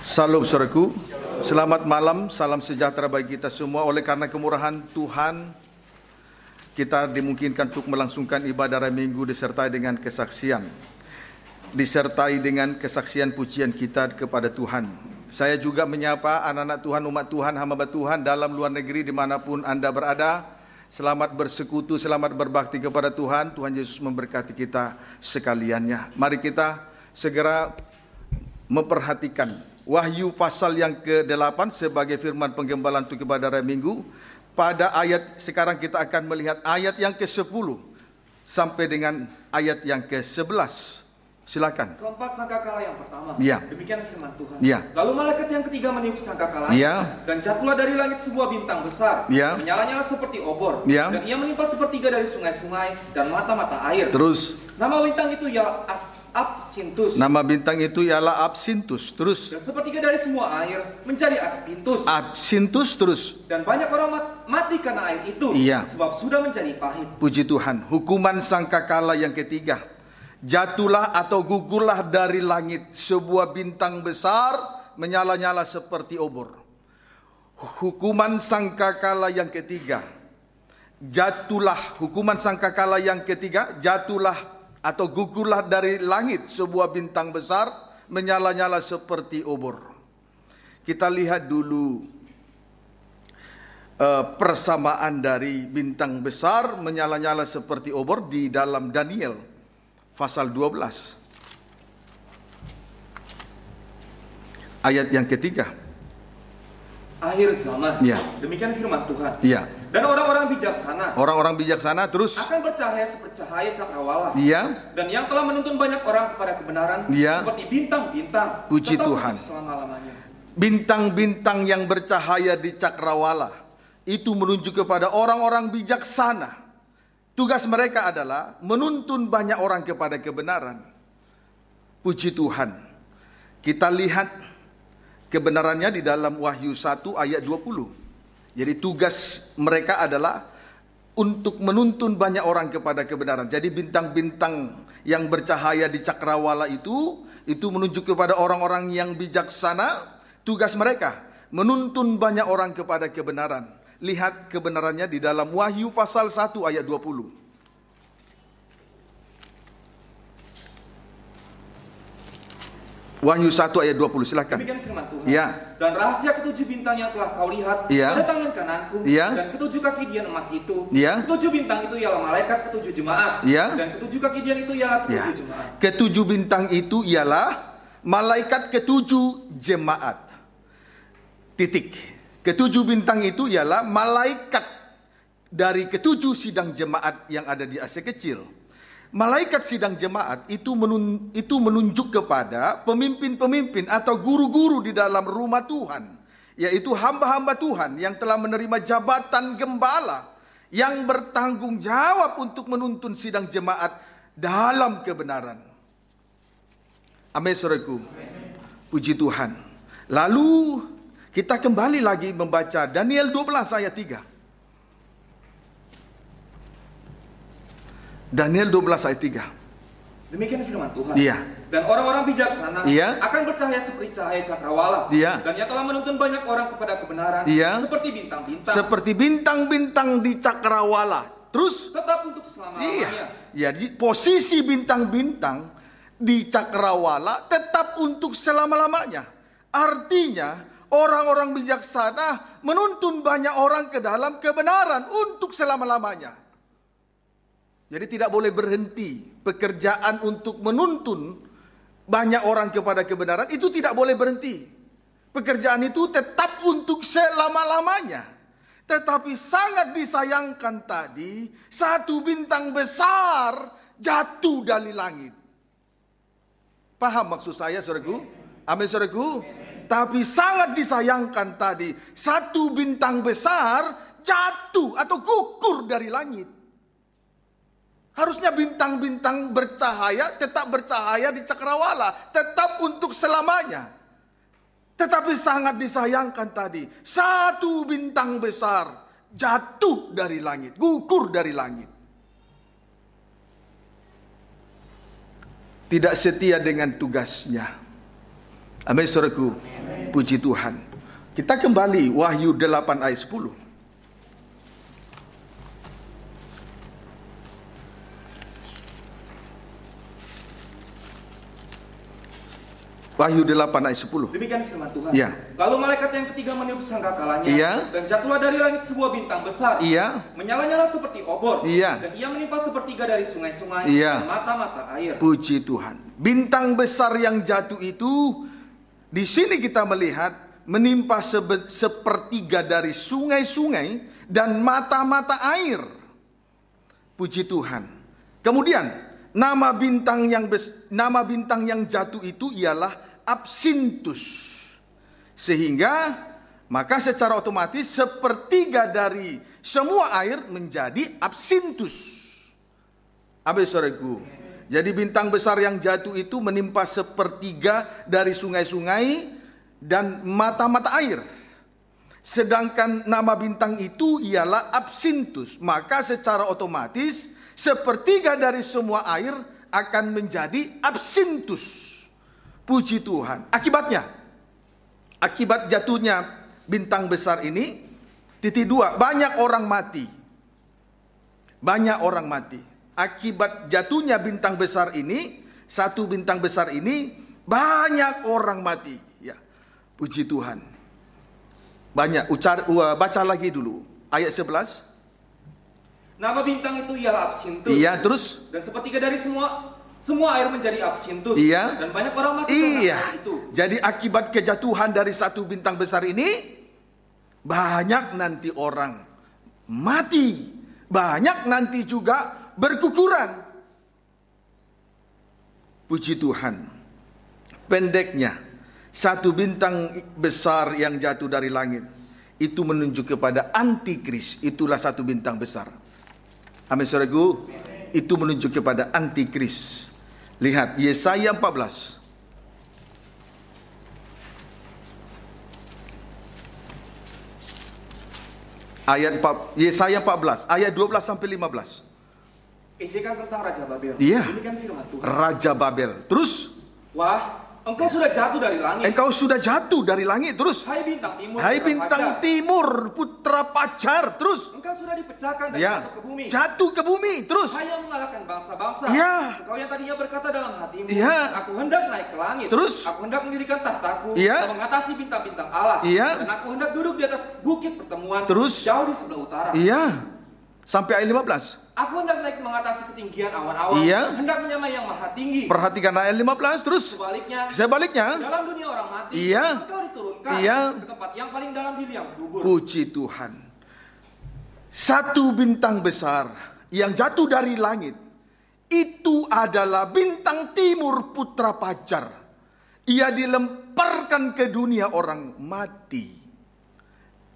Salam saudaraku, selamat malam, salam sejahtera bagi kita semua. Oleh karena kemurahan Tuhan, kita dimungkinkan untuk melangsungkan ibadah hari Minggu disertai dengan kesaksian. Disertai dengan kesaksian pujian kita kepada Tuhan. Saya juga menyapa anak-anak Tuhan, umat Tuhan, hamba Tuhan dalam luar negeri dimanapun Anda berada. Selamat bersekutu, selamat berbakti kepada Tuhan. Tuhan Yesus memberkati kita sekaliannya. Mari kita segera memperhatikan Wahyu pasal yang ke-8 sebagai firman penggembalaan untuk ibadah hari Minggu. Pada ayat sekarang kita akan melihat ayat yang ke-10 sampai dengan ayat yang ke-11. Silakan. Keempat sangkakala yang pertama. Ya. Demikian firman Tuhan. Ya. Lalu malaikat yang ketiga meniup sangkakala. Ya. Dan jatuhlah dari langit sebuah bintang besar. Ya. Menyala-nyala seperti obor. Ya. Dan ia menimpa sepertiga dari sungai-sungai dan mata-mata air. Terus. Nama bintang itu ialah Absintus. Nama bintang itu ialah Absintus. Terus. Dan sepertiga dari semua air menjadi Aspintus. Absintus terus. Dan banyak orang mati karena air itu. Iya. Sebab sudah menjadi pahit. Puji Tuhan. Hukuman sangkakala yang ketiga. Jatuhlah atau gugurlah dari langit sebuah bintang besar menyala-nyala seperti obor. Hukuman sangkakala yang ketiga. Jatuhlah, hukuman sangkakala yang ketiga, jatuhlah atau gugurlah dari langit sebuah bintang besar menyala-nyala seperti obor. Kita lihat dulu persamaan dari bintang besar menyala-nyala seperti obor di dalam Daniel pasal 12 ayat yang ketiga. Akhir zaman. Ya. Demikian firman Tuhan. Ya. Dan orang-orang bijaksana. Orang-orang bijaksana terus akan bercahaya seperti cahaya cakrawala. Iya. Dan yang telah menuntun banyak orang kepada kebenaran. Iya. Seperti bintang-bintang. Puji Tuhan. Selama-lamanya. Bintang-bintang yang bercahaya di cakrawala itu menunjuk kepada orang-orang bijaksana. Tugas mereka adalah menuntun banyak orang kepada kebenaran. Puji Tuhan. Kita lihat kebenarannya di dalam Wahyu 1 ayat 20. Jadi tugas mereka adalah untuk menuntun banyak orang kepada kebenaran. Jadi bintang-bintang yang bercahaya di cakrawala itu menunjuk kepada orang-orang yang bijaksana. Tugas mereka menuntun banyak orang kepada kebenaran. Lihat kebenarannya di dalam Wahyu pasal 1 ayat 20. Wahyu 1 ayat 20, silakan. Demikian firman Tuhan. Ya. Dan rahasia ketujuh bintang yang telah kau lihat Ya. pada tangan kananku. Ya. Dan ketujuh kaki dian emas itu. Ya. Ketujuh bintang itu ialah malaikat ketujuh jemaat. Ya. Dan ketujuh kaki dian itu ialah ketujuh Ya. jemaat. Ketujuh bintang itu ialah malaikat ketujuh jemaat. Titik. Ketujuh bintang itu ialah malaikat dari ketujuh sidang jemaat yang ada di Asia Kecil. Malaikat sidang jemaat itu menunjuk kepada pemimpin-pemimpin atau guru-guru di dalam rumah Tuhan, yaitu hamba-hamba Tuhan yang telah menerima jabatan gembala yang bertanggung jawab untuk menuntun sidang jemaat dalam kebenaran. Amin, saudaraku. Puji Tuhan. Lalu kita kembali lagi membaca Daniel 12 ayat 3. Daniel 12 ayat 3. Demikian firman Tuhan. Iya. Dan orang-orang bijaksana Iya. akan bercahaya seperti cahaya cakrawala. Iya. Dan yang telah menuntun banyak orang kepada kebenaran. Iya. Seperti bintang-bintang. Seperti bintang-bintang di cakrawala. Terus Tetap untuk selama-lamanya. iya. Jadi posisi bintang-bintang di cakrawala tetap untuk selama-lamanya. Artinya orang-orang bijaksana menuntun banyak orang ke dalam kebenaran untuk selama-lamanya. Jadi tidak boleh berhenti. Pekerjaan untuk menuntun banyak orang kepada kebenaran itu tidak boleh berhenti. Pekerjaan itu tetap untuk selama-lamanya. Tetapi sangat disayangkan tadi, satu bintang besar jatuh dari langit. Paham maksud saya, saudaraku? Amin, saudaraku? Tapi sangat disayangkan tadi, satu bintang besar jatuh atau gugur dari langit. Harusnya bintang-bintang bercahaya, tetap bercahaya di cakrawala, tetap untuk selamanya. Tetapi sangat disayangkan tadi, satu bintang besar jatuh dari langit, gugur dari langit. Tidak setia dengan tugasnya. Amin, saudaraku. Puji Tuhan. Kita kembali Wahyu 8 ayat 10. Wahyu 8 ayat 10. Demikian firman Tuhan. Iya. Lalu malaikat yang ketiga meniup sangkakalanya, Iya. dan jatuhlah dari langit sebuah bintang besar, Iya. menyala-nyala seperti obor, Iya. dan ia menimpa sepertiga dari sungai-sungai Iya. dan mata-mata air. Puji Tuhan. Bintang besar yang jatuh itu, di sini kita melihat menimpa sepertiga dari sungai-sungai dan mata-mata air. Puji Tuhan. Kemudian nama bintang yang jatuh itu ialah Absintus. Sehingga maka secara otomatis sepertiga dari semua air menjadi absintus. Amin saudaraku. Jadi bintang besar yang jatuh itu menimpa sepertiga dari sungai-sungai dan mata-mata air. Sedangkan nama bintang itu ialah absintus. Maka secara otomatis sepertiga dari semua air akan menjadi absintus. Puji Tuhan. Akibat jatuhnya bintang besar ini, titik 2, banyak orang mati. Banyak orang mati. Akibat jatuhnya bintang besar ini, satu bintang besar ini, banyak orang mati. Ya, puji Tuhan. Banyak. Baca lagi dulu ayat 11. Nama bintang itu ialah Absintus. Iya, terus? Dan sepertiga dari semua air menjadi absintus. Iya. Dan banyak orang mati Iya. karena air itu. Jadi akibat kejatuhan dari satu bintang besar ini, banyak nanti orang mati. Banyak nanti juga berkukuran. Puji Tuhan. Pendeknya, satu bintang besar yang jatuh dari langit itu menunjuk kepada antikris. Itulah satu bintang besar. Amin saudaraku. Itu menunjuk kepada antikris. Lihat Yesaya 14. Yesaya 14 ayat 12 sampai 15. Ejekan tentang Raja Babel. Iya. Demikian firman Tuhan. Raja Babel. Terus, Wah, engkau sudah jatuh dari langit. engkau sudah jatuh dari langit. Terus, Hai bintang timur. hai putra bintang fajar. timur, putra pajar. Terus, Engkau sudah dipecahkan dan ya, jatuh ke bumi. jatuh ke bumi. Terus, Hai yang mengalahkan bangsa-bangsa. Ya. Engkau yang tadinya berkata dalam hatimu, Ya. aku hendak naik ke langit. Terus. Aku hendak mendirikan tahtaku Ya. dan mengatasi bintang-bintang Allah. Ya. Dan aku hendak duduk di atas bukit pertemuan. Terus. Jauh di sebelah utara. iya, sampai ayat 15. Aku hendak naik mengatasi ketinggian awan-awan. Iya. Hendak menyamai yang maha tinggi. Perhatikan ayat 15. Terus, Sebaliknya, dalam dunia orang mati, Iya. engkau diturunkan Iya. ke tempat yang paling dalam di liang kubur. puji Tuhan. Satu bintang besar yang jatuh dari langit itu adalah bintang timur putra pajar. Ia dilemparkan ke dunia orang mati.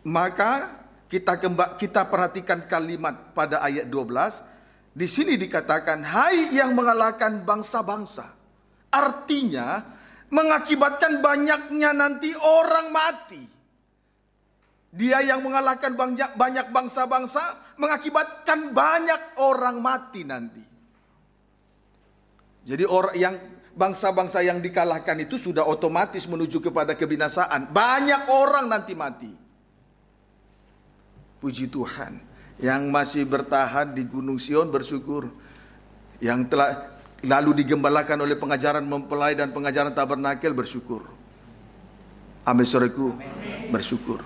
Maka kita perhatikan kalimat pada ayat 12. Di sini dikatakan, hai yang mengalahkan bangsa-bangsa. Artinya mengakibatkan banyaknya nanti orang mati. Dia yang mengalahkan banyak bangsa-bangsa mengakibatkan banyak orang mati nanti. Jadi bangsa-bangsa yang dikalahkan itu sudah otomatis menuju kepada kebinasaan. Banyak orang nanti mati. Puji Tuhan. Yang masih bertahan di Gunung Sion bersyukur. Yang telah lalu digembalakan oleh pengajaran mempelai dan pengajaran tabernakel bersyukur. Amin saudaraku, bersyukur.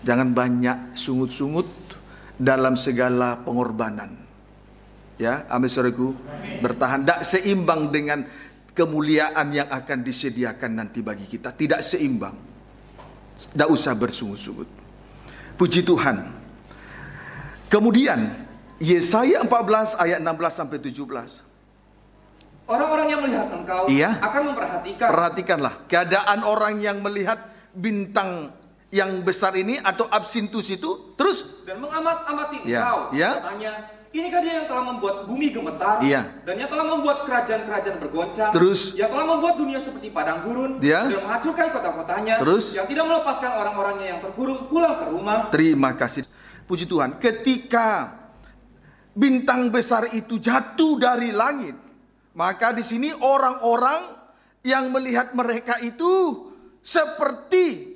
Jangan banyak sungut-sungut dalam segala pengorbanan. Ya, amin saudaraku. Bertahan, tidak seimbang dengan kemuliaan yang akan disediakan nanti bagi kita. Tidak seimbang. Tidak usah bersungut-sungut. Puji Tuhan. Kemudian Yesaya 14 ayat 16 sampai 17. Orang-orang yang melihat engkau Iya. akan memperhatikan. Perhatikanlah keadaan orang yang melihat bintang yang besar ini atau absintus itu, terus Dan mengamat-amati Iya. engkau. Iya. Katanya, inikah dia yang telah membuat bumi gemetar? Iya. Dan yang telah membuat kerajaan-kerajaan bergoncang? Terus? Yang telah membuat dunia seperti padang gurun? Iya. Dan menghancurkan kota-kotanya? Terus? Yang tidak melepaskan orang-orangnya yang terkurung pulang ke rumah? terima kasih. Puji Tuhan. Ketika bintang besar itu jatuh dari langit, maka di sini orang-orang yang melihat mereka itu seperti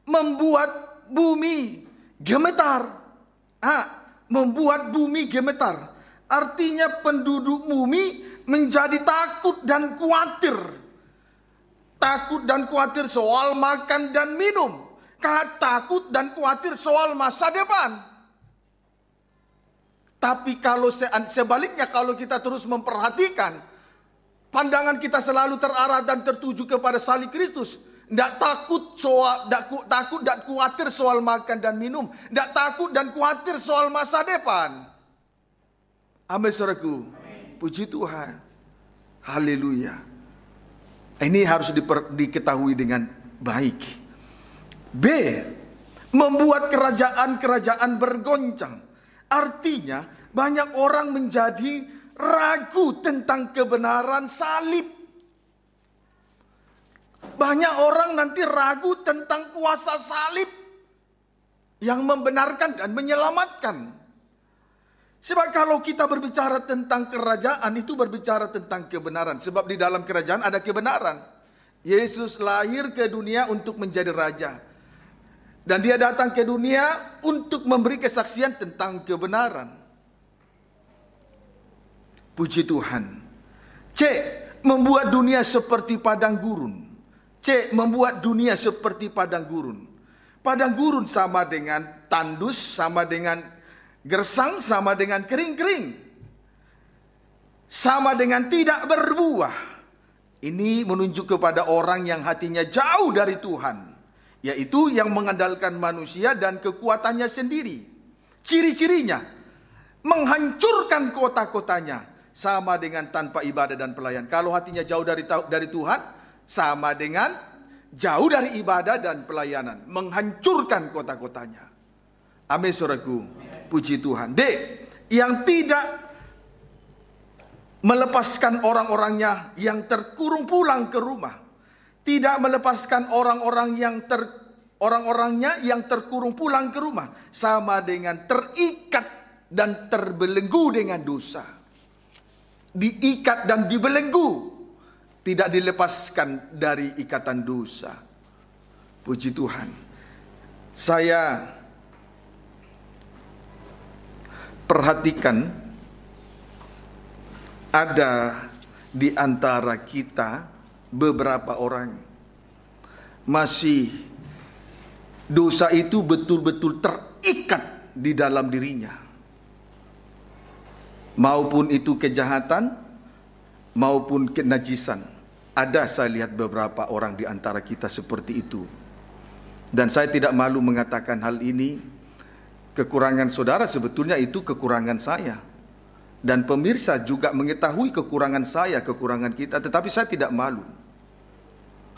membuat bumi gemetar. Membuat bumi gemetar. Artinya penduduk bumi menjadi takut dan khawatir. Takut dan khawatir soal makan dan minum. Takut dan khawatir soal masa depan. Tapi kalau sebaliknya, kalau kita terus memperhatikan, pandangan kita selalu terarah dan tertuju kepada salib Kristus. Tidak takut dan khawatir soal makan dan minum. Tidak takut dan khawatir soal masa depan. Amin, saudaraku. Puji Tuhan. Haleluya. Ini harus diketahui dengan baik. B. Membuat kerajaan-kerajaan bergoncang. Artinya banyak orang menjadi ragu tentang kebenaran salib. Banyak orang nanti ragu tentang kuasa salib yang membenarkan dan menyelamatkan. Sebab kalau kita berbicara tentang kerajaan, itu berbicara tentang kebenaran. Sebab di dalam kerajaan ada kebenaran. Yesus lahir ke dunia untuk menjadi raja. Dan dia datang ke dunia untuk memberi kesaksian tentang kebenaran. Puji Tuhan. C. Membuat dunia seperti padang gurun. C. Membuat dunia seperti padang gurun. Padang gurun sama dengan tandus, sama dengan gersang, sama dengan kering-kering. Sama dengan tidak berbuah. Ini menunjuk kepada orang yang hatinya jauh dari Tuhan. Yaitu yang mengandalkan manusia dan kekuatannya sendiri. Ciri-cirinya menghancurkan kota-kotanya, sama dengan tanpa ibadah dan pelayan. Kalau hatinya jauh dari Tuhan, sama dengan jauh dari ibadah dan pelayanan, menghancurkan kota-kotanya. Amin, saudaraku. Puji Tuhan. D. Yang tidak melepaskan orang-orangnya yang terkurung pulang ke rumah. Tidak melepaskan orang-orangnya yang terkurung pulang ke rumah. Sama dengan terikat dan terbelenggu dengan dosa. Diikat dan dibelenggu. Tidak dilepaskan dari ikatan dosa. Puji Tuhan. Saya perhatikan ada di antara kita beberapa orang masih dosa itu betul-betul terikat di dalam dirinya. Maupun itu kejahatan, maupun kenajisan. Ada saya lihat beberapa orang di antara kita seperti itu. Dan saya tidak malu mengatakan hal ini. Kekurangan saudara sebetulnya itu kekurangan saya. Dan pemirsa juga mengetahui kekurangan saya, kekurangan kita. Tetapi saya tidak malu.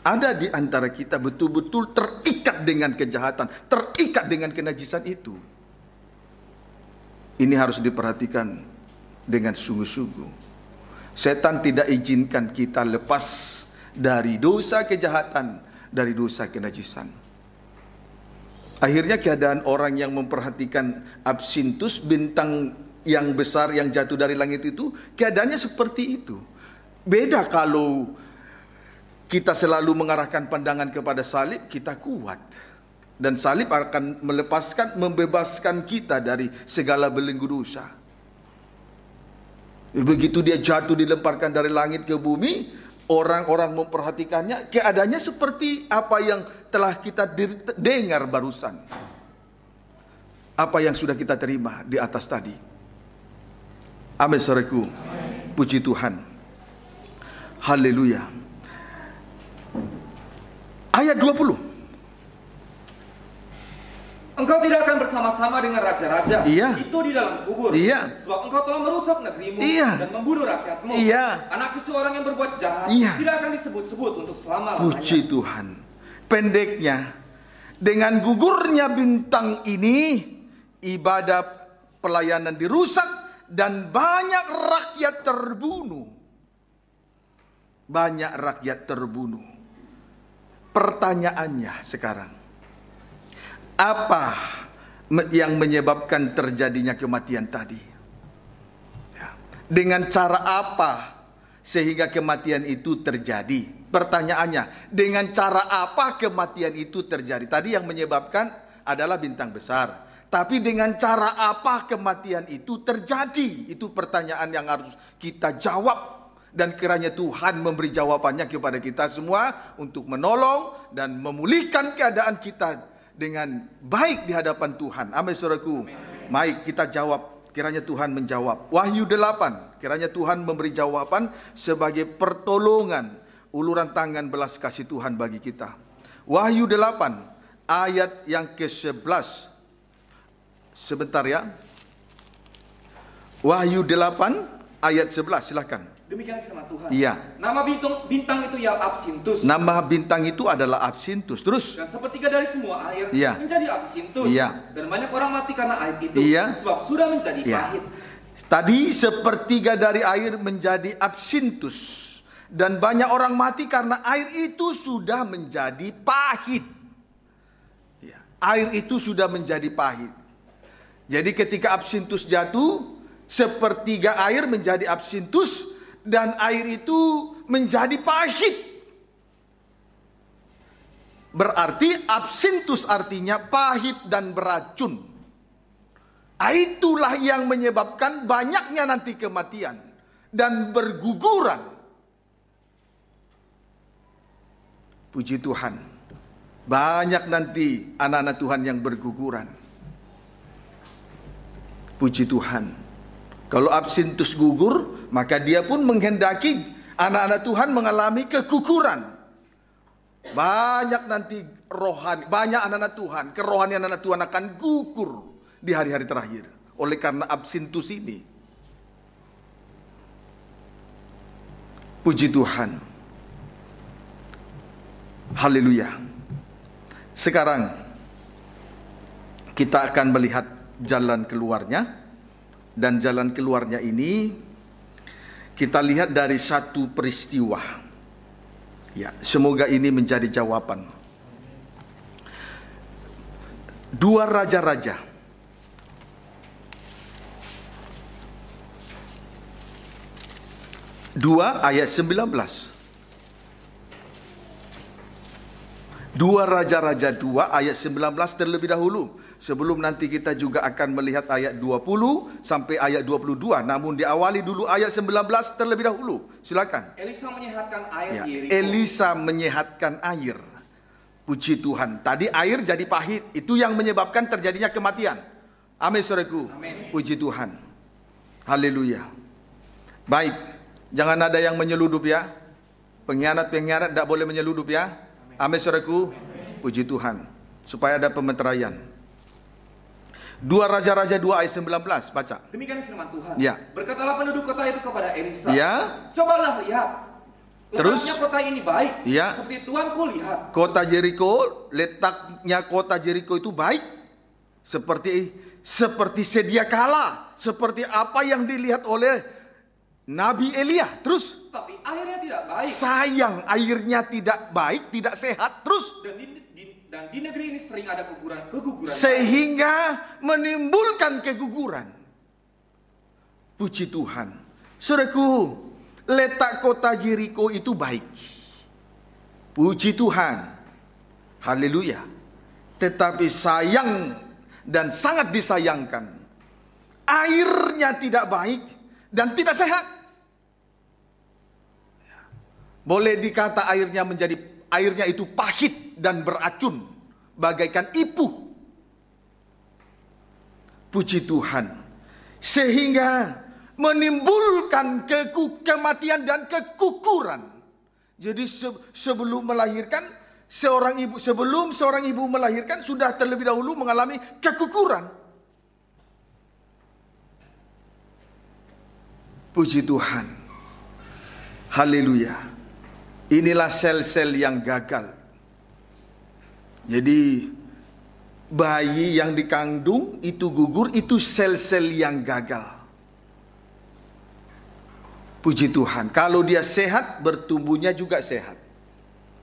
Ada di antara kita betul-betul terikat dengan kejahatan, terikat dengan kenajisan itu. Ini harus diperhatikan dengan sungguh-sungguh. Setan tidak izinkan kita lepas dari dosa kejahatan, dari dosa kenajisan. Akhirnya keadaan orang yang memperhatikan Absintus, bintang yang besar yang jatuh dari langit itu, keadaannya seperti itu. Beda kalau kita selalu mengarahkan pandangan kepada salib, kita kuat. Dan salib akan membebaskan kita dari segala belenggu dosa. Begitu dia jatuh dilemparkan dari langit ke bumi, orang-orang memperhatikannya, keadaannya seperti apa yang telah kita dengar barusan. Apa yang sudah kita terima di atas tadi. Amin, saudaraku. Puji Tuhan. Haleluya. Ayat 20. Engkau tidak akan bersama-sama dengan raja-raja. Iya. Itu di dalam kubur. Iya. Sebab engkau telah merusak negerimu. Iya. Dan membunuh rakyatmu. Iya. Anak cucu orang yang berbuat jahat. Iya. Tidak akan disebut-sebut untuk selama-lamanya. Puji Tuhan. Pendeknya, dengan gugurnya bintang ini, ibadah pelayanan dirusak dan banyak rakyat terbunuh. Banyak rakyat terbunuh. Pertanyaannya sekarang, apa yang menyebabkan terjadinya kematian tadi? Dengan cara apa sehingga kematian itu terjadi? pertanyaannya, dengan cara apa kematian itu terjadi? Tadi yang menyebabkan adalah bintang besar. Tapi dengan cara apa kematian itu terjadi? Itu pertanyaan yang harus kita jawab. Dan kiranya Tuhan memberi jawabannya kepada kita semua untuk menolong dan memulihkan keadaan kita dengan baik di hadapan Tuhan. Amin, saudaraku. Baik, kita jawab. Kiranya Tuhan menjawab. Wahyu 8. Kiranya Tuhan memberi jawaban sebagai pertolongan, uluran tangan belas kasih Tuhan bagi kita. Wahyu 8 ayat yang ke-11. Sebentar ya. Wahyu 8 ayat 11, silakan. Demikian firman Tuhan. Iya. Nama bintang itu ialah Absintus. Nama bintang itu adalah Absintus. Terus? Dan sepertiga dari semua air Iya. menjadi Absintus. Iya. Dan banyak orang mati karena air itu. Iya. Sebab sudah menjadi pahit. Tadi sepertiga dari air menjadi Absintus. Dan banyak orang mati karena air itu sudah menjadi pahit. Ya. Air itu sudah menjadi pahit. Jadi ketika Absintus jatuh, sepertiga air menjadi Absintus. Dan air itu menjadi pahit. Berarti Absintus artinya pahit dan beracun. Itulah yang menyebabkan banyaknya nanti kematian dan berguguran. Puji Tuhan. Banyak nanti anak-anak Tuhan yang berguguran. Puji Tuhan. Kalau Absintus gugur, maka dia pun menghendaki anak-anak Tuhan mengalami keguguran. Banyak nanti rohani, banyak anak-anak Tuhan, kerohanian anak Tuhan akan gugur di hari-hari terakhir. Oleh karena Absintus ini. Puji Tuhan. Haleluya. Sekarang kita akan melihat jalan keluarnya. Dan jalan keluarnya ini kita lihat dari satu peristiwa. Ya, semoga ini menjadi jawaban. Dua raja-raja. Dua ayat 19. Dua raja-raja 2 ayat 19 terlebih dahulu. Sebelum nanti kita juga akan melihat ayat 20 sampai ayat 22. Namun diawali dulu ayat 19 terlebih dahulu. Silakan. Elisa menyehatkan air Ya, di Yeriko. Elisa menyehatkan air. Puji Tuhan. Tadi air jadi pahit. Itu yang menyebabkan terjadinya kematian. Amin, saudaraku. Amin. Puji Tuhan. Haleluya. Baik. Jangan ada yang menyeludup ya. Pengkhianat-pengkhianat tidak boleh menyeludup ya. Amin, saudaraku. Puji Tuhan. Supaya ada pemeteraian. 2 Raja-Raja 2 ayat 19, baca. Demikian firman Tuhan. Ya. Berkatalah penduduk kota itu kepada Elisa. Ya. Cobalah lihat. Terus? Letaknya kota ini baik. Ya. Seperti Tuanku lihat. Kota Yeriko, letaknya kota Yeriko itu baik. Seperti sedia kala. Seperti apa yang dilihat oleh Nabi Elia. Terus? Tapi airnya tidak baik. Sayang, airnya tidak baik, tidak sehat. Terus? Dan di negeri ini sering ada keguguran. Sehingga menimbulkan keguguran. Puji Tuhan. Saudaraku, letak kota Yeriko itu baik. Puji Tuhan. Haleluya. Tetapi sayang dan sangat disayangkan. Airnya tidak baik dan tidak sehat. Boleh dikata airnya itu pahit dan beracun, bagaikan ipuh. Puji Tuhan. Sehingga menimbulkan kematian dan keguguran. Jadi sebelum seorang ibu melahirkan sudah terlebih dahulu mengalami keguguran. Puji Tuhan. Haleluya. Inilah sel-sel yang gagal. Jadi bayi yang dikandung itu gugur, itu sel-sel yang gagal. Puji Tuhan. Kalau dia sehat, bertumbuhnya juga sehat.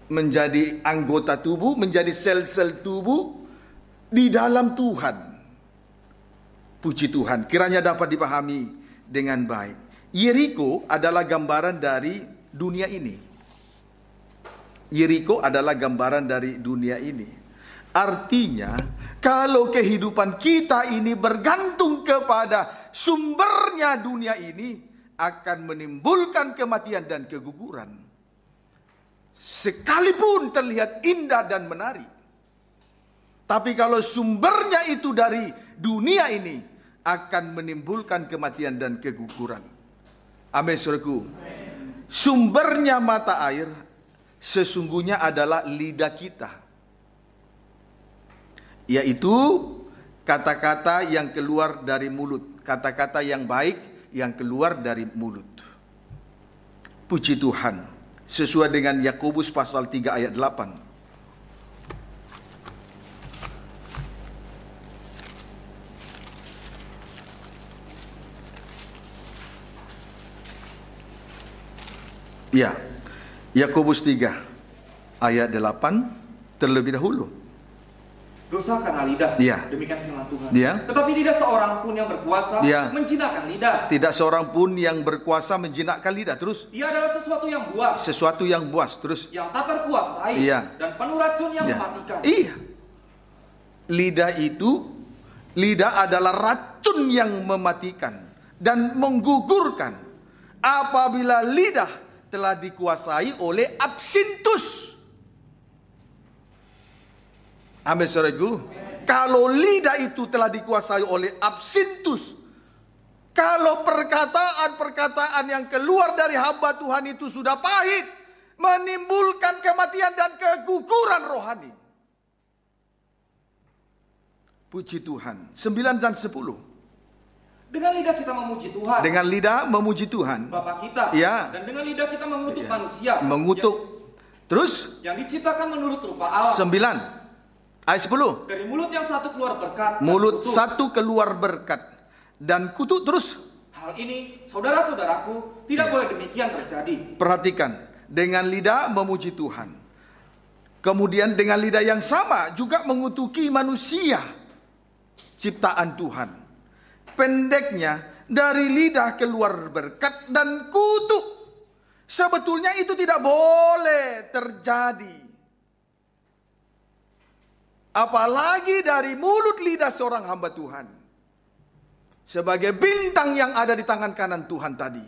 Menjadi anggota tubuh, menjadi sel-sel tubuh di dalam Tuhan. Puji Tuhan. Kiranya dapat dipahami dengan baik. Yeriko adalah gambaran dari dunia ini. Yeriko adalah gambaran dari dunia ini. Artinya, kalau kehidupan kita ini bergantung kepada sumbernya dunia ini, akan menimbulkan kematian dan keguguran. Sekalipun terlihat indah dan menarik. Tapi kalau sumbernya itu dari dunia ini, akan menimbulkan kematian dan keguguran. Amin, saudaraku. Sumbernya mata air sesungguhnya adalah lidah kita. Yaitu kata-kata yang keluar dari mulut. Kata-kata yang baik yang keluar dari mulut. Puji Tuhan. Sesuai dengan Yakobus pasal 3 ayat 8. Ya, Yakobus 3 ayat 8 terlebih dahulu. Dosa karena lidah, Ya. demikian firman Tuhan. Ya. Tetapi tidak seorang pun yang berkuasa Ya. menjinakkan lidah. Tidak seorang pun yang berkuasa menjinakkan lidah. Terus, Ia adalah sesuatu yang buas, sesuatu yang buas. Terus, yang tak terkuasai, Iya. dan penuh racun yang ya. mematikan. Iya. Lidah adalah racun yang mematikan dan menggugurkan apabila lidah telah dikuasai oleh absintus. Amin, saudaraku. Kalau lidah itu telah dikuasai oleh absintus, kalau perkataan-perkataan yang keluar dari hamba Tuhan itu sudah pahit, menimbulkan kematian dan keguguran rohani. Puji Tuhan. 9 dan 10. Dengan lidah kita memuji Tuhan, Dengan lidah memuji Tuhan. Bapa kita, Ya. dan dengan lidah kita mengutuk Ya. manusia, Mengutuk. Terus, yang diciptakan menurut rupa Allah. 9 ayat 10. Dari mulut yang satu keluar berkat, dan Mulut kutuk. satu keluar berkat dan kutuk. Terus, Hal ini, saudara-saudaraku, tidak boleh demikian terjadi. perhatikan. Dengan lidah memuji Tuhan. Kemudian dengan lidah yang sama juga mengutuki manusia, ciptaan Tuhan. Pendeknya, dari lidah keluar berkat dan kutuk. Sebetulnya itu tidak boleh terjadi. Apalagi dari mulut lidah seorang hamba Tuhan. Sebagai bintang yang ada di tangan kanan Tuhan tadi.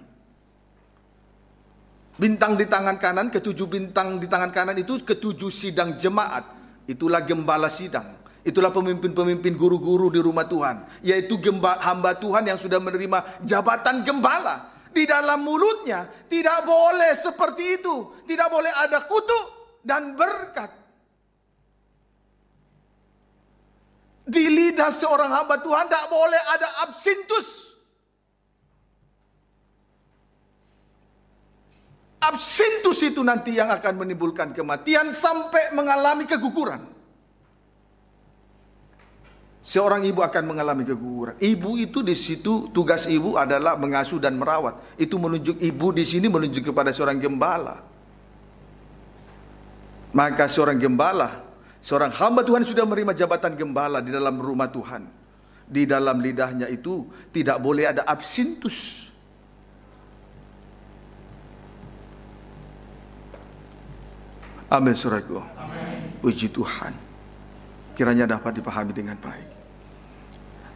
Bintang di tangan kanan, ketujuh bintang di tangan kanan itu ketujuh sidang jemaat. Itulah gembala sidang. Itulah pemimpin-pemimpin guru-guru di rumah Tuhan. Yaitu hamba Tuhan yang sudah menerima jabatan gembala. Di dalam mulutnya tidak boleh seperti itu. Tidak boleh ada kutuk dan berkat. Di lidah seorang hamba Tuhan tidak boleh ada absintus. Absintus itu nanti yang akan menimbulkan kematian sampai mengalami keguguran. Seorang ibu akan mengalami keguguran. Ibu itu di situ tugas ibu adalah mengasuh dan merawat. Itu menunjuk ibu di sini menunjuk kepada seorang gembala. Maka seorang gembala, seorang hamba Tuhan sudah menerima jabatan gembala di dalam rumah Tuhan. Di dalam lidahnya itu tidak boleh ada absintus. Amin, saudaraku. Puji Tuhan. Kiranya dapat dipahami dengan baik.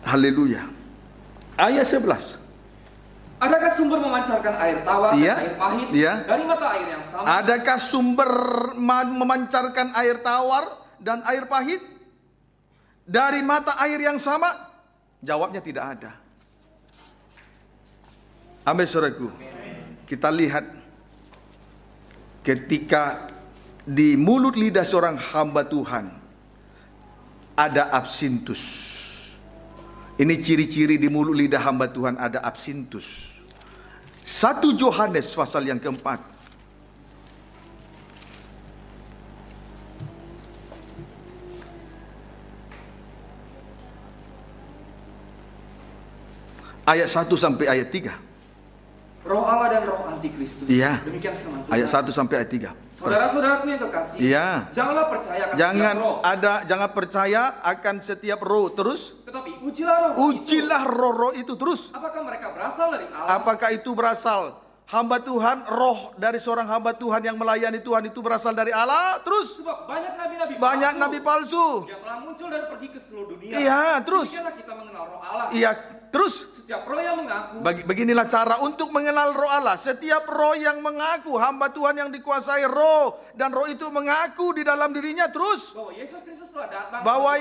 Haleluya. Ayat 11. Adakah sumber memancarkan air tawar Iya. dan air pahit Iya. dari mata air yang sama? Adakah sumber memancarkan air tawar dan air pahit dari mata air yang sama? Jawabnya tidak ada. Amin, saudaraku. Kita lihat ketika di mulut lidah seorang hamba Tuhan ada absintus. Ini ciri-ciri di mulut lidah hamba Tuhan ada absintus. 1 Yohanes pasal yang keempat. Ayat 1 sampai ayat 3. Roh Allah dan roh antikristus. Iya. Demikian firman Tuhan. Ayat 1 sampai ayat 3. Saudara-saudaraku yang kekasih, Iya. janganlah percaya akan setiap roh, Jangan percaya akan setiap roh. Terus tetapi ujilah roh-roh itu. ujilah roh-roh itu. Terus Apakah mereka berasal dari Allah? apakah itu berasal hamba Tuhan, roh dari seorang hamba Tuhan yang melayani Tuhan itu berasal dari Allah. Terus Sebab banyak nabi-nabi banyak nabi palsu. yang telah muncul dan pergi ke seluruh dunia. Iya, terus. Demikianlah kita mengenal roh Allah. Iya, terus. Setiap roh yang mengaku Beginilah cara untuk mengenal roh Allah. Setiap roh yang mengaku, hamba Tuhan yang dikuasai roh, dan roh itu mengaku di dalam dirinya. Terus bahwa Yesus Kristus telah datang. bahwa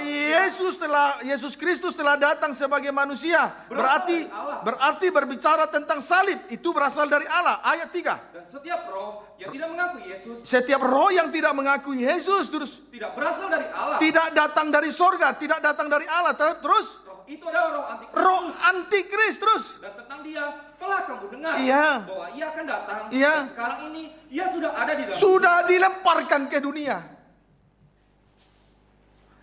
Yesus Kristus telah datang sebagai manusia. Berarti berbicara tentang salib. Itu berasal dari Allah. Ayat 3. Dan setiap roh yang tidak mengaku Yesus, Setiap roh yang tidak mengakui Yesus terus tidak berasal dari Allah. tidak datang dari sorga, tidak datang dari Allah. Terus Roh itu adalah roh antikristus. roh antikris terus. Dan tentang dia telah kamu dengar Iya. bahwa ia akan datang. Iya. Dan sekarang ini ia sudah ada di dalam. Sudah dilemparkan ke dunia.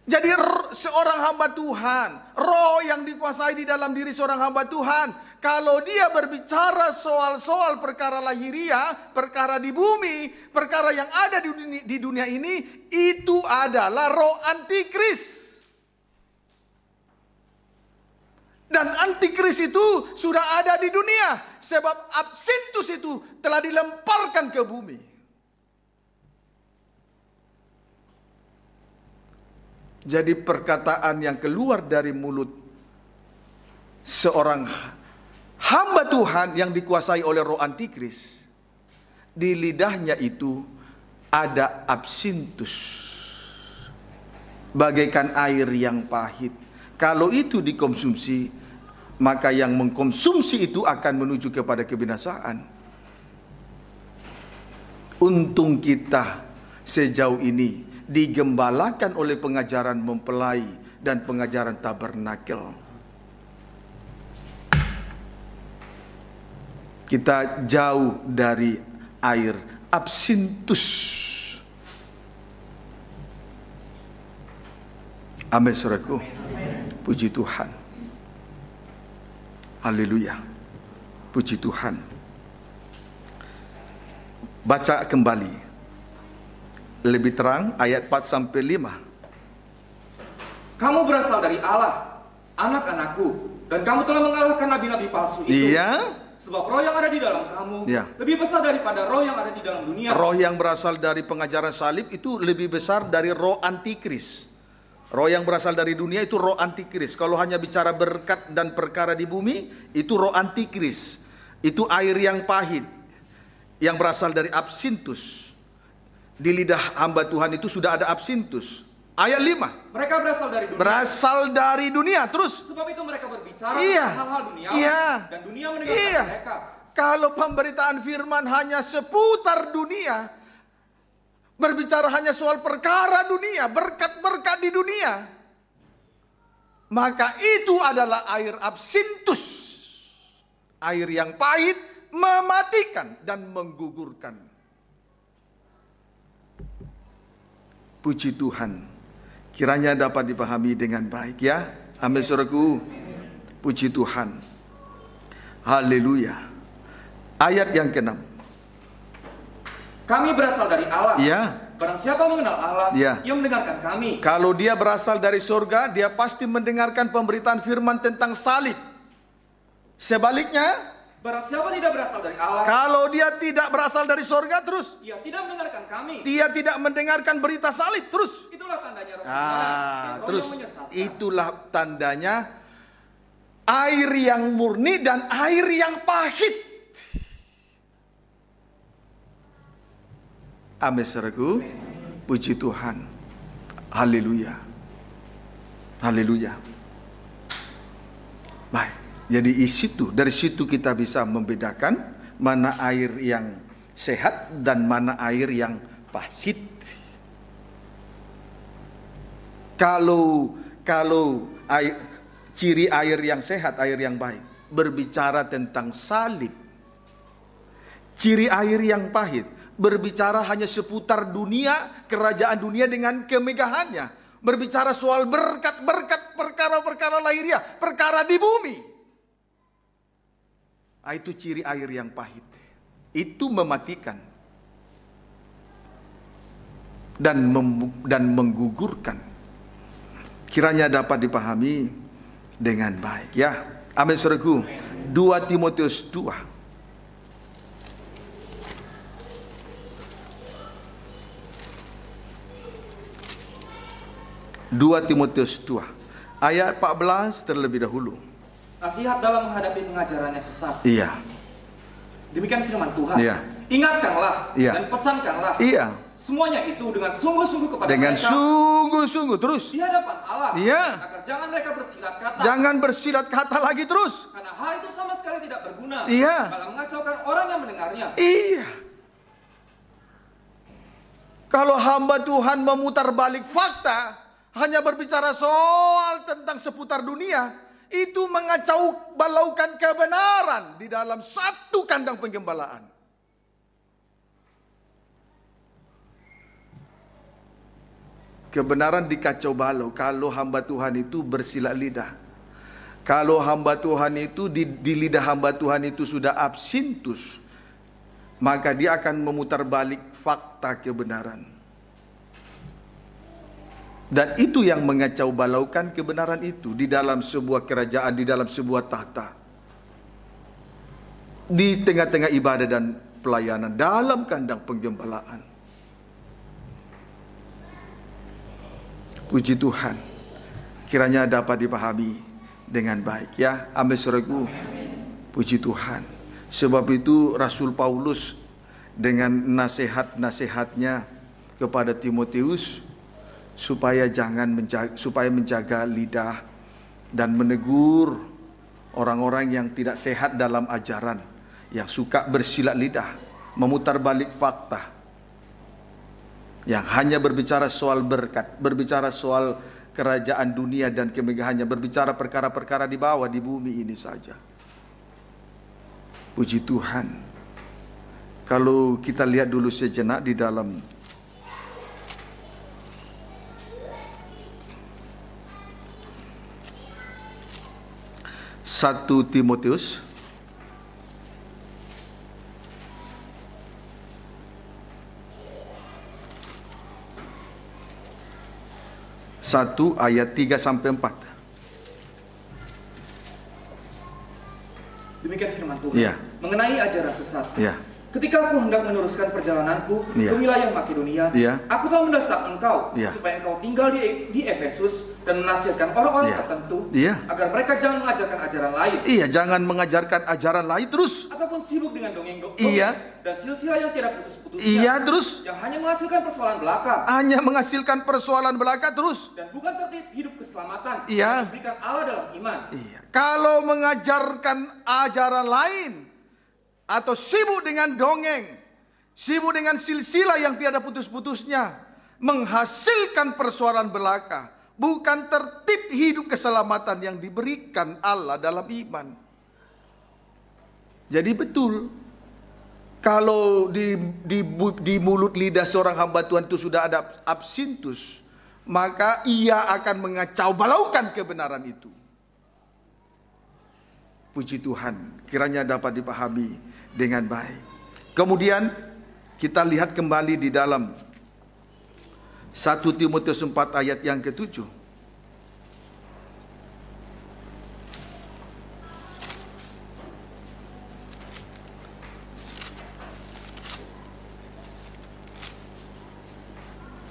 Jadi seorang hamba Tuhan, roh yang dikuasai di dalam diri seorang hamba Tuhan, kalau dia berbicara soal-soal perkara lahiriah, perkara di bumi, perkara yang ada di dunia ini, itu adalah roh antikris. Dan antikris itu sudah ada di dunia, sebab absintus itu telah dilemparkan ke bumi. Jadi perkataan yang keluar dari mulut seorang hamba Tuhan yang dikuasai oleh roh antikris, di lidahnya itu ada absintus, bagaikan air yang pahit. Kalau itu dikonsumsi, maka yang mengkonsumsi itu akan menuju kepada kebinasaan. Untung kita sejauh ini digembalakan oleh pengajaran mempelai dan pengajaran tabernakel. Kita jauh dari air absintus. Amin, saudaraku. Puji Tuhan. Haleluya. Puji Tuhan. Baca kembali. Lebih terang ayat 4 sampai 5. Kamu berasal dari Allah, anak-anakku, dan kamu telah mengalahkan nabi-nabi palsu itu. Iya. Sebab roh yang ada di dalam kamu lebih besar daripada roh yang ada di dalam dunia. Roh yang berasal dari pengajaran salib itu lebih besar dari roh antikris. Roh yang berasal dari dunia itu roh antikris. Kalau hanya bicara berkat dan perkara di bumi, itu roh antikris. Itu air yang pahit yang berasal dari absintus. Di lidah hamba Tuhan itu sudah ada absintus. Ayat 5. Mereka berasal dari dunia. Berasal dari dunia. Terus. Sebab itu mereka berbicara Iya. tentang hal-hal dunia. Iya. Dan dunia mendengarkan mereka. Kalau pemberitaan firman hanya seputar dunia, berbicara hanya soal perkara dunia, berkat-berkat di dunia, maka itu adalah air absintus. Air yang pahit, mematikan dan menggugurkan. Puji Tuhan. Kiranya dapat dipahami dengan baik ya. Amin, saudaraku. Puji Tuhan. Haleluya. Ayat yang ke-6. Kami berasal dari Allah. Ya. Barang siapa mengenal Allah, Ya. ia mendengarkan kami. Kalau dia berasal dari surga, dia pasti mendengarkan pemberitaan firman tentang salib. Sebaliknya, barang siapa tidak berasal dari Allah, kalau dia tidak berasal dari surga, terus ia tidak mendengarkan kami. dia tidak mendengarkan berita salib, terus. Itulah tandanya roh dan roh Terus yang menyesatkan. itulah tandanya air yang murni dan air yang pahit. Amin, saudaraku. Puji Tuhan. Haleluya. Haleluya. Baik. Jadi dari situ kita bisa membedakan mana air yang sehat dan mana air yang pahit. Kalau ciri air yang sehat, air yang baik, berbicara tentang salib. Ciri air yang pahit berbicara hanya seputar dunia, kerajaan dunia dengan kemegahannya. Berbicara soal berkat-berkat, perkara-perkara lahiriah, perkara di bumi. Itu ciri air yang pahit. Itu mematikan dan menggugurkan. Kiranya dapat dipahami dengan baik ya. Amin, saudaraku. 2 Timotius 2. 2 Timotius 2 ayat 14 terlebih dahulu. Nasihat dalam menghadapi pengajarannya sesat. Iya. Demikian firman Tuhan. Iya. Ingatkanlah Iya. dan pesankanlah. Iya. Semuanya itu dengan sungguh-sungguh kepada Dengan mereka. sungguh-sungguh terus. Di hadapan Allah. Iya. Agar jangan mereka bersilat kata. Jangan bersilat kata lagi terus. Karena hal itu sama sekali tidak berguna. Iya. Malah mengacaukan orang yang mendengarnya. Iya. Kalau hamba Tuhan memutar balik fakta, hanya berbicara soal tentang seputar dunia, itu mengacau balaukan kebenaran di dalam satu kandang penggembalaan. Kebenaran dikacau balau kalau hamba Tuhan itu bersilat lidah. Kalau hamba Tuhan itu di lidah hamba Tuhan itu sudah absintus, maka dia akan memutar balik fakta kebenaran. Dan itu yang mengacau balaukan kebenaran itu di dalam sebuah kerajaan, di dalam sebuah tahta, di tengah-tengah ibadah dan pelayanan, dalam kandang penggembalaan. Puji Tuhan, kiranya dapat dipahami dengan baik ya. Amin saudaraku. Puji Tuhan. Sebab itu Rasul Paulus dengan nasihat-nasihatnya kepada Timotius supaya menjaga lidah dan menegur orang-orang yang tidak sehat dalam ajaran, yang suka bersilat lidah, memutar balik fakta, yang hanya berbicara soal berkat, berbicara soal kerajaan dunia dan kemegahannya, berbicara perkara-perkara di bawah, di bumi ini saja. Puji Tuhan. Kalau kita lihat dulu sejenak di dalam Satu Timotius satu ayat 3 sampai 4. Demikian firman Tuhan. Iya. Mengenai ajaran sesat. Ya. Ketika aku hendak meneruskan perjalananku Iya. ke wilayah Makedonia, Iya. aku telah mendesak engkau Iya. supaya engkau tinggal di Efesus dan menasihatkan orang-orang Iya. tertentu Iya. agar mereka jangan mengajarkan ajaran lain Iya, jangan mengajarkan ajaran lain terus. ataupun sibuk dengan dongeng-dongeng Iya. dan silsilah yang tidak putus-putusnya, Iya, terus yang hanya menghasilkan persoalan belaka hanya menghasilkan persoalan belaka terus. dan bukan tertib hidup keselamatan Iya. yang diberikan Allah dalam iman. Iya. Kalau mengajarkan ajaran lain atau sibuk dengan dongeng, sibuk dengan silsilah yang tiada putus-putusnya, menghasilkan persoalan belaka, bukan tertib hidup keselamatan yang diberikan Allah dalam iman. Jadi betul, kalau di mulut lidah seorang hamba Tuhan itu sudah ada absintus, maka ia akan mengacau balaukan kebenaran itu. Puji Tuhan, kiranya dapat dipahami dengan baik. Kemudian kita lihat kembali di dalam 1 Timotius 4 ayat yang ke-7.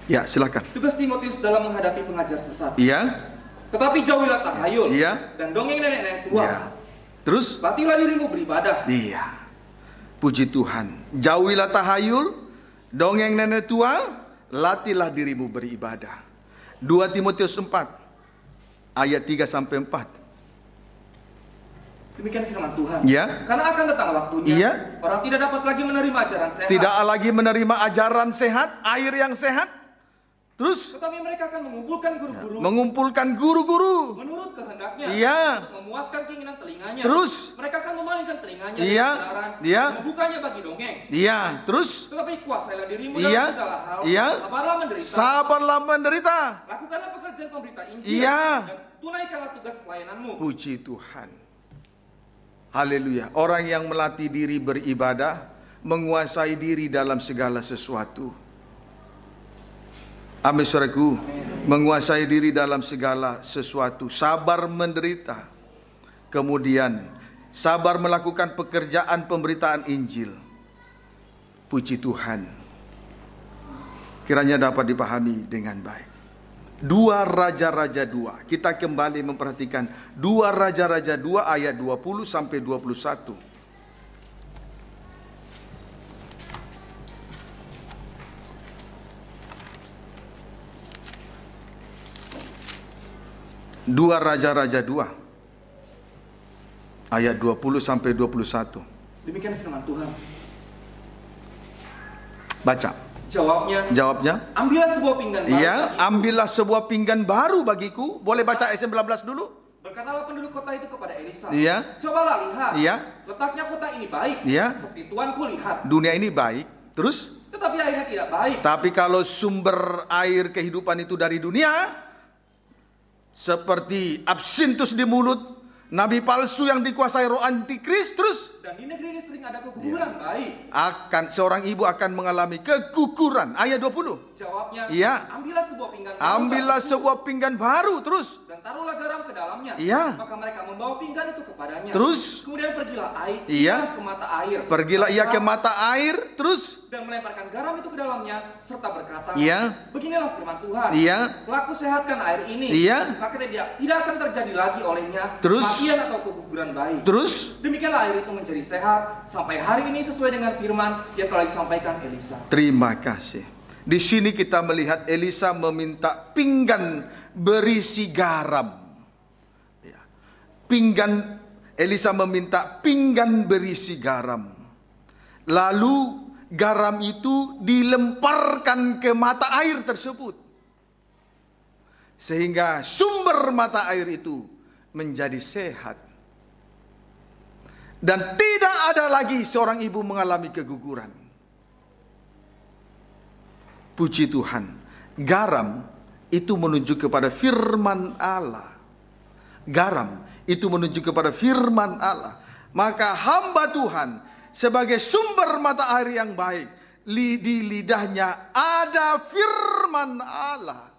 Ya, silakan. Tugas Timotius dalam menghadapi pengajar sesat. Iya. Tetapi jauhilah tahayul Iya. dan dongeng nenek-nenek tua. Iya. Terus? Latihlah dirimu beribadah. Iya. Puji Tuhan. Jauhilah tahayul, dongeng nenek tua, latihlah dirimu beribadah. 2 Timotius 4 ayat 3 sampai 4. Demikian firman Tuhan. Ya. Karena akan datang waktunya, Iya. orang tidak dapat lagi menerima ajaran sehat. Tidak lagi menerima ajaran sehat, air yang sehat. Terus Tetapi mereka akan mengumpulkan guru-guru. menurut kehendaknya. Iya. Untuk memuaskan keinginan telinganya. Terus mereka akan memalingkan telinganya Iya. dari kebenaran. Iya. Dan membukanya bagi dongeng. Iya, terus Tetapi kuasailah dirimu Iya. dalam segala hal. Iya. Sabarlah menderita. sabarlah menderita. Lakukanlah pekerjaan pemberita Injil. Iya. Dan tunaikanlah tugas pelayananmu. Puji Tuhan. Haleluya. Orang yang melatih diri beribadah, menguasai diri dalam segala sesuatu. Amin saudaraku. Menguasai diri dalam segala sesuatu. Sabar menderita. Kemudian sabar melakukan pekerjaan pemberitaan Injil. Puji Tuhan. Kiranya dapat dipahami dengan baik. 2 Raja-Raja 2. Kita kembali memperhatikan 2 Raja-Raja 2 ayat 20 sampai 21. 2 Raja-Raja 2 ayat 20 sampai 21. Demikian firman Tuhan. Baca. Jawabnya, ambillah sebuah pinggan baru. Iya, ambillah sebuah pinggan baru bagiku. Boleh baca ayat 19 dulu? Berkatalah penduduk kota itu kepada Elisa. Iya. Cobalah lihat. Iya. Letaknya kota ini baik. Iya. Seperti Tuanku lihat. Dunia ini baik. Terus? Tetapi airnya tidak baik. Tapi kalau sumber air kehidupan itu dari dunia, seperti absintus di mulut, nabi palsu yang dikuasai roh antikris, terus dan di negeri ini sering ada keguguran baik. Seorang ibu akan mengalami keguguran. Ayat 20. Jawabnya, iya. Ambillah sebuah pinggan baru. Ambillah sebuah pinggan baru, terus dan taruhlah garam ke dalamnya. Iya. Maka mereka membawa pinggan itu kepadanya. Terus kemudian pergilah air iya. ke mata air. Pergilah ia ke mata air, terus dan melemparkan garam itu ke dalamnya serta berkata, iya. Beginilah firman Tuhan. Iya. Telah kusehatkan air ini. Iya. Maka tidak akan terjadi lagi olehnya terus kematian atau keguguran bayi. Terus demikianlah air itu menjadi sehat sampai hari ini sesuai dengan firman yang telah disampaikan Elisa. Terima kasih. Di sini kita melihat Elisa meminta pinggan berisi garam. Ya. Elisa meminta pinggan berisi garam. Lalu garam itu dilemparkan ke mata air tersebut. Sehingga sumber mata air itu menjadi sehat. Dan tidak ada lagi seorang ibu mengalami keguguran. Puji Tuhan. Garam itu menunjuk kepada firman Allah. Garam itu menunjuk kepada firman Allah. Maka hamba Tuhan sebagai sumber mata air yang baik, di lidahnya ada firman Allah.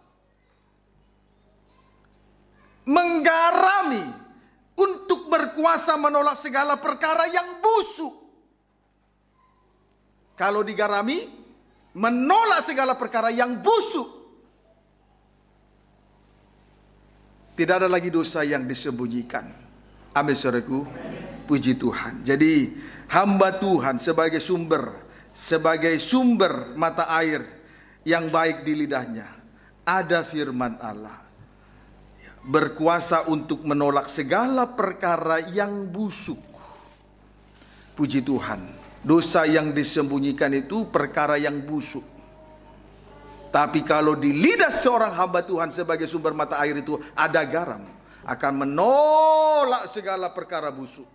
Menggarami untuk berkuasa menolak segala perkara yang busuk. Kalau digarami, menolak segala perkara yang busuk. Tidak ada lagi dosa yang disembunyikan. Amin, saudaraku. Puji Tuhan. Jadi hamba Tuhan sebagai sumber mata air yang baik di lidahnya, ada firman Allah. Berkuasa untuk menolak segala perkara yang busuk. Puji Tuhan. Dosa yang disembunyikan itu perkara yang busuk. Tapi kalau di lidah seorang hamba Tuhan sebagai sumber mata air itu ada garam, akan menolak segala perkara busuk.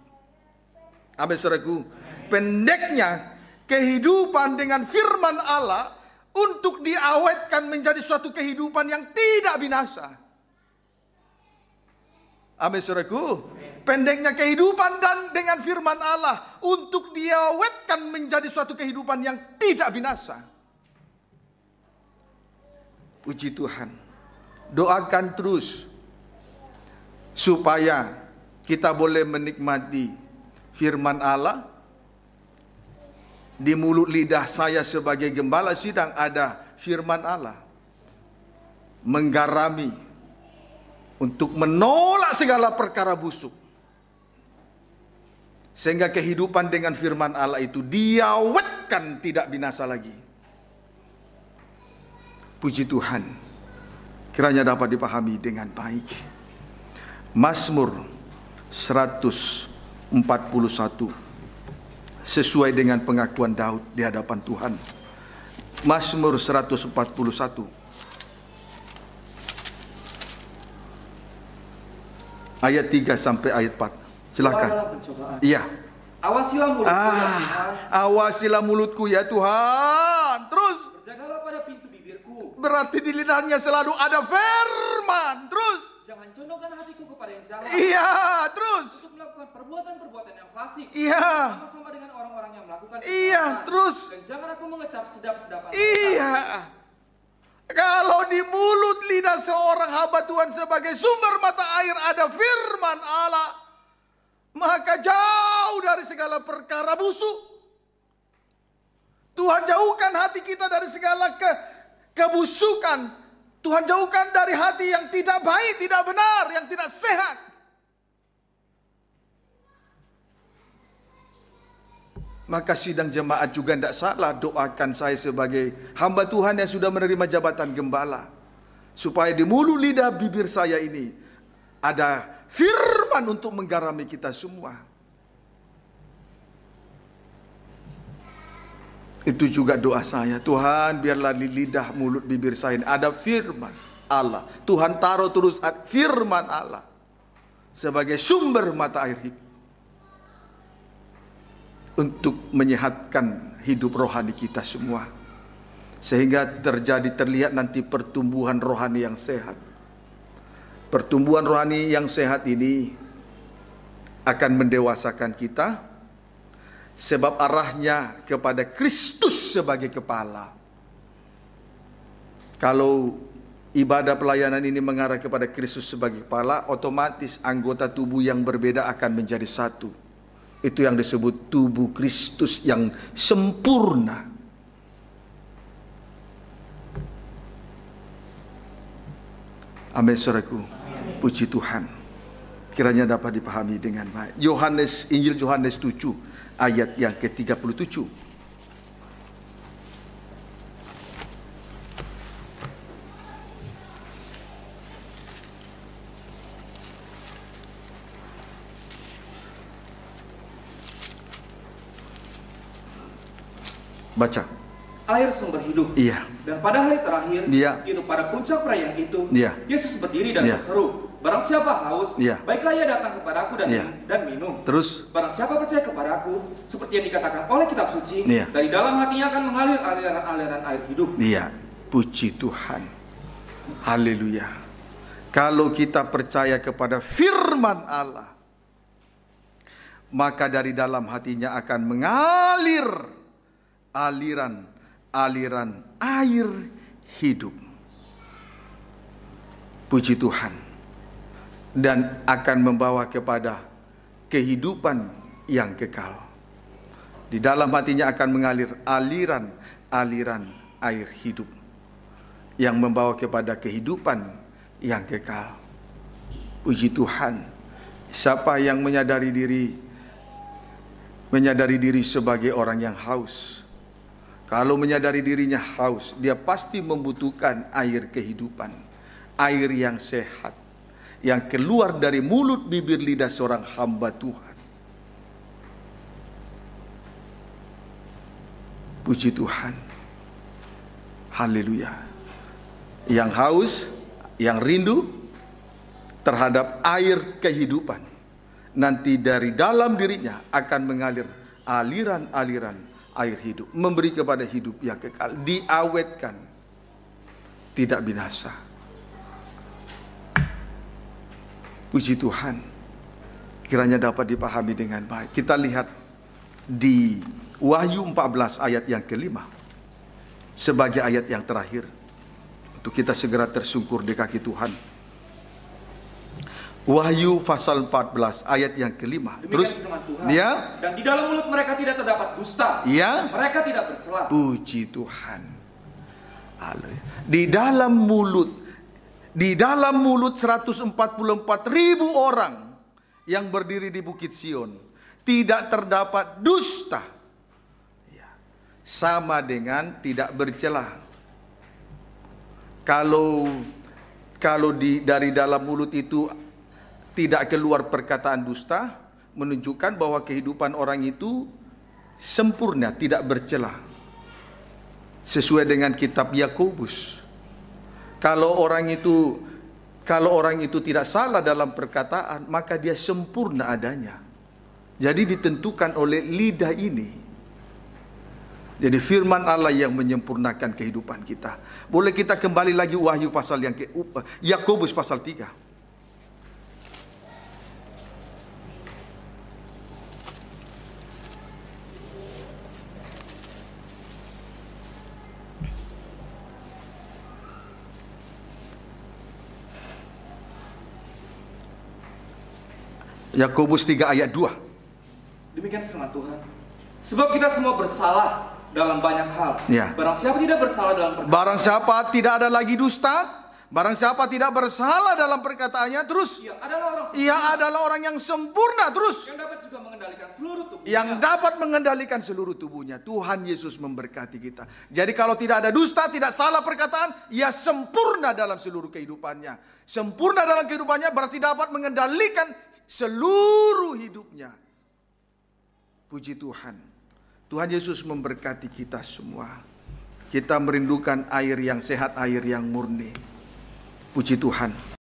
Amin, saudaraku. Pendeknya kehidupan dengan firman Allah untuk diawetkan menjadi suatu kehidupan yang tidak binasa. Amin, saudaraku. Pendeknya kehidupan dan dengan firman Allah untuk diawetkan menjadi suatu kehidupan yang tidak binasa. Puji Tuhan. Doakan terus supaya kita boleh menikmati firman Allah. Di mulut lidah saya sebagai gembala sidang ada firman Allah. Menggarami untuk menolak segala perkara busuk. Sehingga kehidupan dengan firman Allah itu diawetkan tidak binasa lagi. Puji Tuhan. Kiranya dapat dipahami dengan baik. Mazmur 141. Sesuai dengan pengakuan Daud di hadapan Tuhan. Mazmur 141. Ayat 3 sampai ayat 4. Silakan. Iya. Awasilah mulutku ya Tuhan. Awasilah mulutku ya Tuhan. Terus. Berjagalah pada pintu bibirku. Berarti di lidahnya selalu ada firman. Terus. Jangan condongkan hatiku kepada yang jahat. Iya. Terus. Untuk melakukan perbuatan-perbuatan yang fasik. Iya. Sama-sama dengan orang-orang yang melakukan. Iya. Terus. Dan jangan aku mengecap sedap-sedapan. Iya. Kalau di mulut lidah seorang hamba Tuhan sebagai sumber mata air ada firman Allah, maka jauh dari segala perkara busuk. Tuhan jauhkan hati kita dari segala kebusukan, Tuhan jauhkan dari hati yang tidak baik, tidak benar, yang tidak sehat. Maka sidang jemaat juga tidak salah doakan saya sebagai hamba Tuhan yang sudah menerima jabatan gembala. Supaya di mulut lidah bibir saya ini ada firman untuk menggarami kita semua. Itu juga doa saya. Tuhan, biarlah di lidah mulut bibir saya ini ada firman Allah. Tuhan taruh terus firman Allah sebagai sumber mata air hidup untuk menyehatkan hidup rohani kita semua, sehingga terlihat nanti pertumbuhan rohani yang sehat. Pertumbuhan rohani yang sehat ini akan mendewasakan kita, sebab arahnya kepada Kristus sebagai kepala. Kalau ibadah pelayanan ini mengarah kepada Kristus sebagai kepala, otomatis anggota tubuh yang berbeda akan menjadi satu. Itu yang disebut tubuh Kristus yang sempurna. Amin, saudaraku. Puji Tuhan. Kiranya dapat dipahami dengan baik. Injil Yohanes 7 ayat yang ke-37. Baca. Air sumber hidup. Iya. Dan pada hari terakhir, iya, itu pada puncak perayaan itu, iya, Yesus berdiri dan iya, berseru, barang siapa haus, iya, baiklah ia datang kepadaku dan, iya, dan minum. Terus, barang siapa percaya kepadaku, seperti yang dikatakan oleh kitab suci, iya, dari dalam hatinya akan mengalir aliran-aliran air hidup. Iya. Puji Tuhan. Haleluya. Kalau kita percaya kepada firman Allah, maka dari dalam hatinya akan mengalir aliran air hidup. Puji Tuhan. Dan akan membawa kepada kehidupan yang kekal. Di dalam hatinya akan mengalir aliran air hidup yang membawa kepada kehidupan yang kekal. Puji Tuhan. Siapa yang menyadari diri sebagai orang yang haus, kalau menyadari dirinya haus, dia pasti membutuhkan air kehidupan, air yang sehat, yang keluar dari mulut bibir lidah seorang hamba Tuhan. Puji Tuhan. Haleluya. Yang haus, yang rindu terhadap air kehidupan, nanti dari dalam dirinya akan mengalir aliran-aliran air hidup, memberi kepada hidup yang kekal, diawetkan, tidak binasa. Puji Tuhan. Kiranya dapat dipahami dengan baik. Kita lihat di Wahyu 14 ayat yang ke-5 sebagai ayat yang terakhir, untuk kita segera tersungkur di kaki Tuhan. Wahyu pasal 14 ayat yang ke-5. Terus, ya. Dan di dalam mulut mereka tidak terdapat dusta. Ya. Mereka tidak bercela. Puji Tuhan. Haleluya. Di dalam mulut 144.000 orang yang berdiri di Bukit Sion tidak terdapat dusta. Ya. Sama dengan tidak bercela. Kalau dari dalam mulut itu tidak keluar perkataan dusta, menunjukkan bahwa kehidupan orang itu sempurna, tidak bercela. Sesuai dengan kitab Yakobus. Kalau orang itu tidak salah dalam perkataan, maka dia sempurna adanya. Jadi ditentukan oleh lidah ini. Jadi firman Allah yang menyempurnakan kehidupan kita. Boleh kita kembali lagi Wahyu pasal Yakobus pasal 3. Yakobus 3 ayat 2. Demikian firman Tuhan. Sebab kita semua bersalah dalam banyak hal. Ya. Barang siapa tidak bersalah dalam perkara, barang siapa tidak ada lagi dusta, Barang siapa tidak bersalah dalam perkataannya, terus ia adalah orang yang sempurna, terus yang dapat juga mengendalikan seluruh tubuhnya. yang dapat mengendalikan seluruh tubuhnya. Tuhan Yesus memberkati kita. Jadi kalau tidak ada dusta, tidak salah perkataan, ia sempurna dalam seluruh kehidupannya. Sempurna dalam kehidupannya berarti dapat mengendalikan seluruh hidupnya. Puji Tuhan. Tuhan Yesus memberkati kita semua. Kita merindukan air yang sehat, air yang murni. Puji Tuhan.